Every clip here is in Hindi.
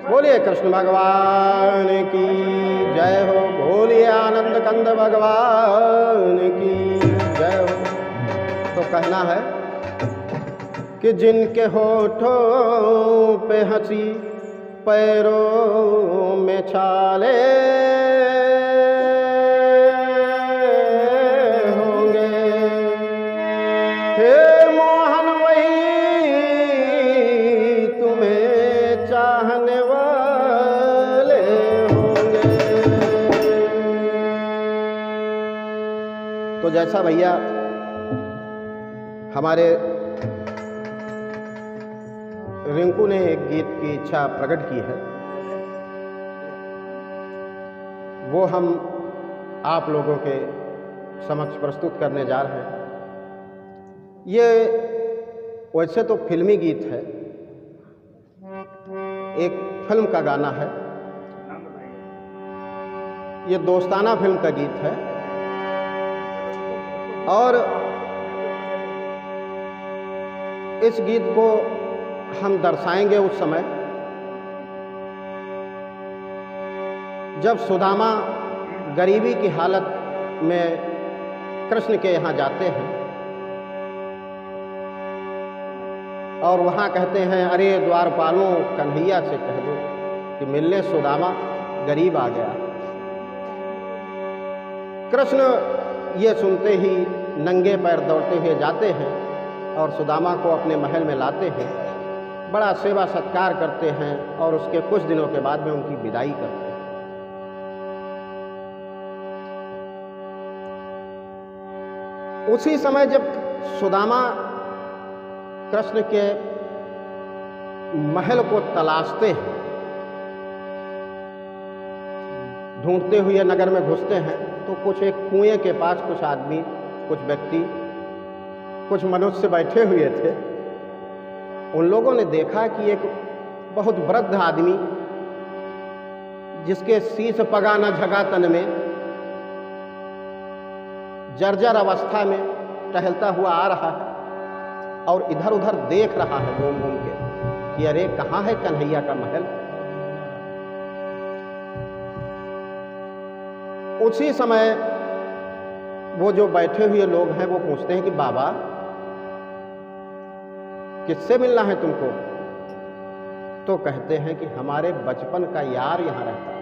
बोलिए कृष्ण भगवान की जय हो, बोलिए आनंद कंद भगवान की जय हो। तो कहना है कि जिनके होठों पे हंसी, पैरों में छाले होंगे, हे मोहन वही तुम्हें चाहने वाले होंगे। तो जैसा भैया हमारे रिंकू ने एक गीत की इच्छा प्रकट की है, वो हम आप लोगों के समक्ष प्रस्तुत करने जा रहे हैं। ये वैसे तो फिल्मी गीत है, एक फिल्म का गाना है, ये दोस्ताना फिल्म का गीत है। और इस गीत को हम दर्शाएंगे उस समय जब सुदामा गरीबी की हालत में कृष्ण के यहाँ जाते हैं और वहाँ कहते हैं, अरे द्वारपालों कन्हैया से कह दो कि मिलने सुदामा गरीब आ गया। कृष्ण ये सुनते ही नंगे पैर दौड़ते हुए जाते हैं और सुदामा को अपने महल में लाते हैं, बड़ा सेवा सत्कार करते हैं और उसके कुछ दिनों के बाद में उनकी विदाई करते हैं। उसी समय जब सुदामा कृष्ण के महल को तलाशते हैं, ढूंढते हुए नगर में घुसते हैं, तो कुछ एक कुएं के पास कुछ आदमी, कुछ व्यक्ति, कुछ मनुष्य बैठे हुए थे। उन लोगों ने देखा कि एक बहुत वृद्ध आदमी जिसके शीश पगा न झगा तन में, जर्जर अवस्था में टहलता हुआ आ रहा है और इधर उधर देख रहा है घूम घूम के कि अरे कहाँ है कन्हैया का महल। उसी समय वो जो बैठे हुए लोग हैं वो पूछते हैं कि बाबा किससे मिलना है तुमको? तो कहते हैं कि हमारे बचपन का यार यहाँ रहता है।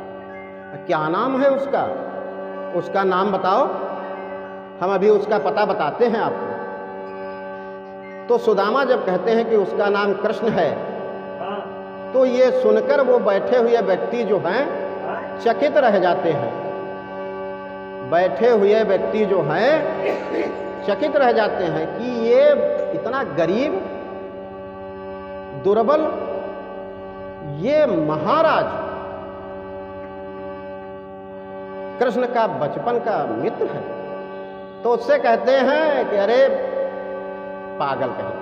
क्या नाम है उसका? उसका नाम बताओ, हम अभी उसका पता बताते हैं आपको। तो सुदामा जब कहते हैं कि उसका नाम कृष्ण है, तो ये सुनकर वो बैठे हुए व्यक्ति जो हैं चकित रह जाते हैं। बैठे हुए व्यक्ति जो हैं चकित रह जाते हैं कि ये इतना गरीब, दुर्बल, ये महाराज कृष्ण का बचपन का मित्र है। तो उससे कहते हैं कि अरे पागल कहीं,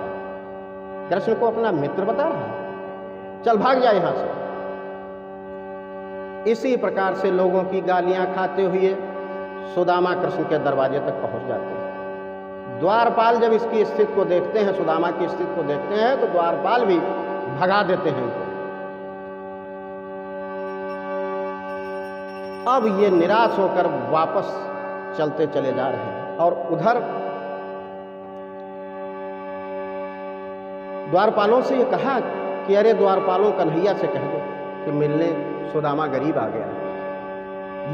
कृष्ण को अपना मित्र बता रहा है, चल भाग जा यहां से। इसी प्रकार से लोगों की गालियां खाते हुए सुदामा कृष्ण के दरवाजे तक पहुंच जाते हैं। द्वारपाल जब इसकी स्थिति को देखते हैं, सुदामा की स्थिति को देखते हैं, तो द्वारपाल भी भगा देते हैं इनको। अब ये निराश होकर वापस चलते चले जा रहे हैं और उधर द्वारपालों से ये कहा कि अरे द्वारपालों कन्हैया से कह दो कि मिलने सुदामा गरीब आ गया।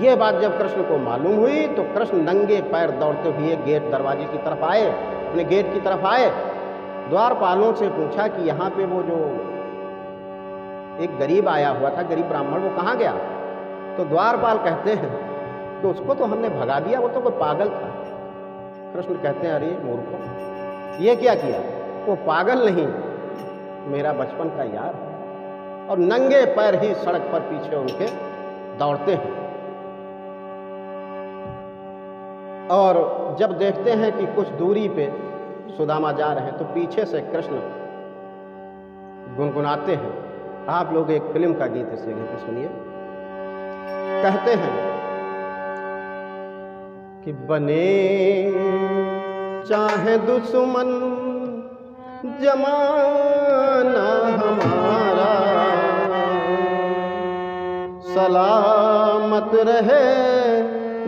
ये बात जब कृष्ण को मालूम हुई तो कृष्ण नंगे पैर दौड़ते हुए गेट दरवाजे की तरफ आए, अपने गेट की तरफ आए। द्वारपालों से पूछा कि यहाँ पे वो जो एक गरीब आया हुआ था, गरीब ब्राह्मण, वो कहाँ गया? तो द्वारपाल कहते हैं कि उसको तो हमने भगा दिया, वो तो कोई पागल था। कृष्ण कहते हैं अरे मूर्खों, ये क्या किया? वो पागल नहीं, मेरा बचपन का यार है। और नंगे पैर ही सड़क पर पीछे उनके दौड़ते हैं। और जब देखते हैं कि कुछ दूरी पे सुदामा जा रहे हैं तो पीछे से कृष्ण गुनगुनाते हैं। आप लोग एक फिल्म का गीत इस जगह पे सुनिए। कहते हैं कि बने चाहे दुश्मन जमाना हमारा, सलामत रहे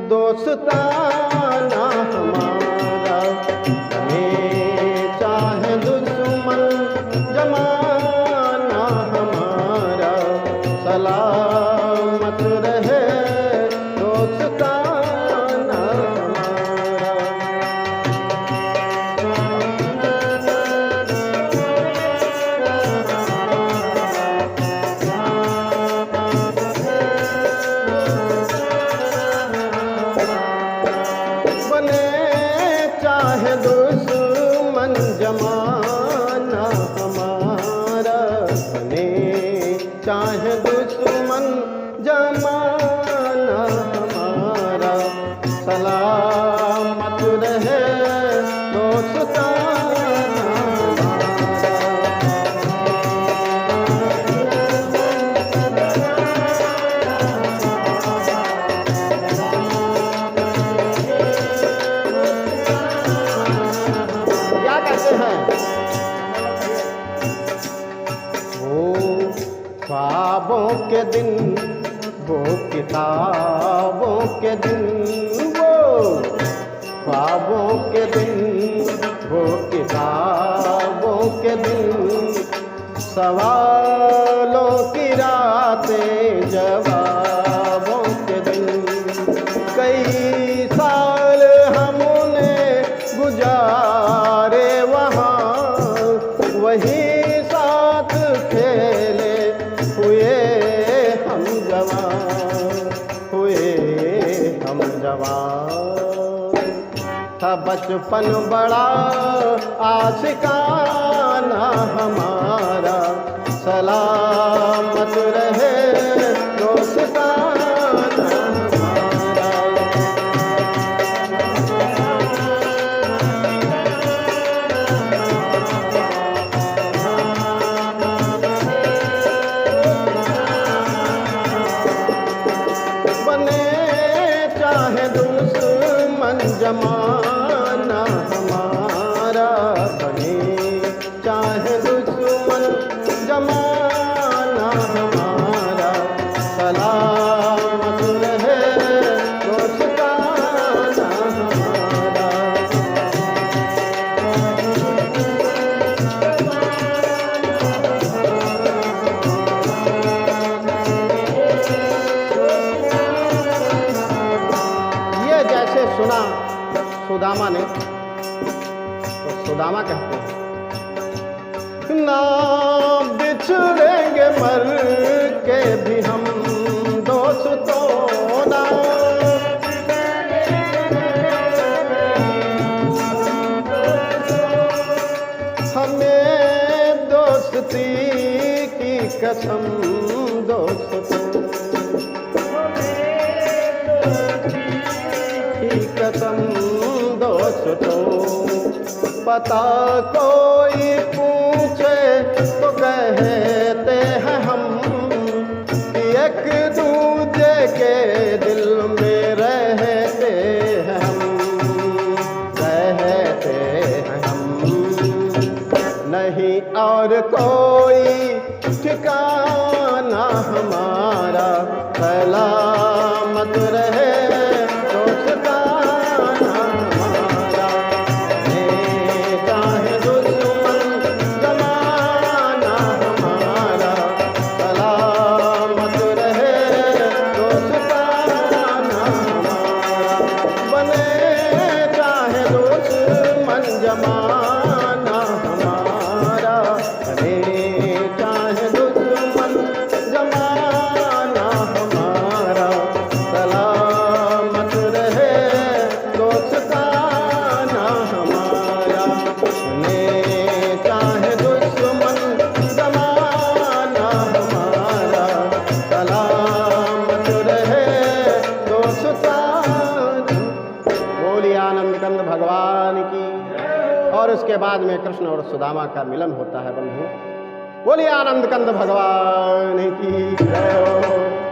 दोस्ताना हमारा, हमें चाहे दुश्मन जमाना हमारा, सलामत रहे दोस्ताना हमारा। बने चाहे दुश्मन जमाना हमारा, बने चाहे दुश्मन जमाना हमारा, सलामत रहे दोस्ताना हमारा। क्या कहते हैं? वो ख्वाबों के दिन, वो किताबों के दिन, वो ख्वाबों के दिन, वो किताबों के दिन, सवालों की रातें जवाबों के दिन। कई साल हमने गुजारे वहाँ, वही साथ खेले हुए हम जवान, हुए हम जवान। था बचपन बड़ा आशिकाना हमारा, सलामत रहे दोस्ताना हमारा। बने चाहे दुश्मन जमाना हमारा, बने चाहे दुश्मन जमाना हमारा, सलामत रहे दोस्ताना हमारा। ये जैसे सुना सुदामा ने, तो सुदामा कहते हैं, ना बिछड़ेंगे मर के भी हम दोस्तों ना, हमें दोस्ती की कसम दोस्तों, की कसम दोस्तों। पता कोई पूछे तो कहते हैं हम कि एक दूजे के दिल में रहते हैं हम, रहते हैं हम। नहीं और कोई ठिकाना हमारा, सलामत रहे दोस्ताना हमारा। हमें चाहे दुश्मन जमाना हमारा, सलामत रहे दोस्ताना हमारा। बने चाहे दुश्मन जमाना हमारा, हमें चाहे दुश्मन जमाना हमारा, सलामत रहे दोस्ताना हमारा। हमें चाहे दुश्मन जमाना हमारा, सलामत रहे दोस्ताना। बोलिए आनंद कंद भगवान की। और उसके बाद में कृष्ण और सुदामा का मिलन होता है बंधु। बोलिए आनंद कंद भगवान की जय हो।